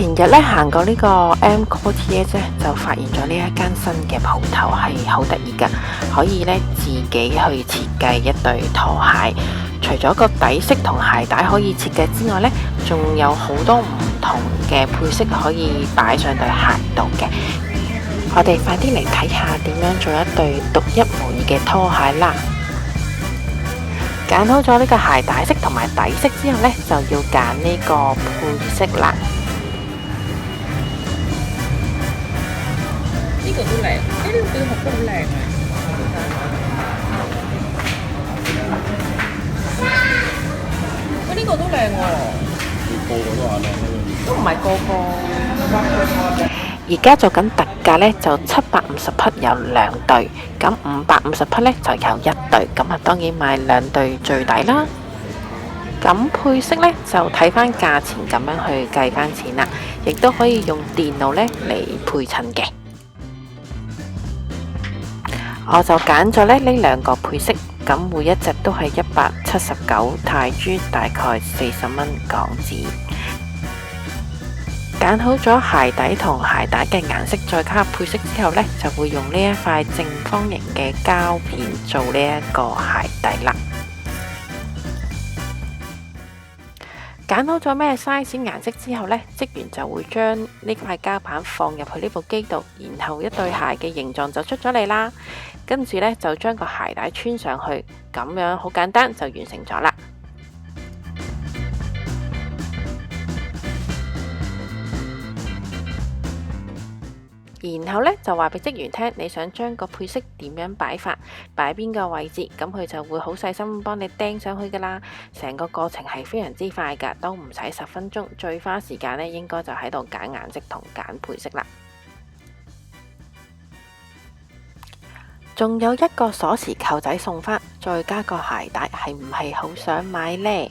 前日咧行過呢個 M Quartier 啫，就發現咗呢一間新嘅鋪頭係好得意噶，可以咧自己去設計一對拖鞋。除咗個底色同鞋帶可以設計之外呢，仲有好多唔同嘅配飾可以擺上對鞋度嘅。我哋快啲嚟睇下點樣做一對獨一無二嘅拖鞋啦！揀好咗呢個鞋帶色同埋底色之後呢，就要揀呢個配飾啦。呢個都靚，呢個對鞋都好靚啊！呢個都靚喎，個個都話靚，都唔係個個。而家做緊特價呢，就750匹有2對，咁550匹呢就有1對，咁啊當然買2對最抵啦。咁配飾呢，就睇翻價錢咁樣去計翻錢啦，亦都可以用電腦呢嚟配襯嘅。我就揀咗呢2個配飾，咁每一隻都係179泰銖，大概40蚊港紙。揀好咗鞋底同鞋帶嘅顏色，再加配飾之後呢，就會用呢一塊正方形嘅膠片做呢一個鞋底啦。揀好咗咩 size 顏色之後呢，職員就會將呢塊膠板放入去呢部機度，然後一對鞋嘅形狀就出咗嚟啦。跟住呢，就將個鞋帶穿上去，咁樣好簡單就完成咗啦。然後呢，就話俾職員聽，你想將個配飾點樣擺法，擺邊個位置，咁佢就會好細心幫你釘上去噶啦。成個過程係非常之快噶，都唔使10分鐘，最花時間呢應該就喺度揀顏色同揀配飾啦。仲有一個鎖匙扣仔送返，再加個鞋帶，係唔係好想買呢？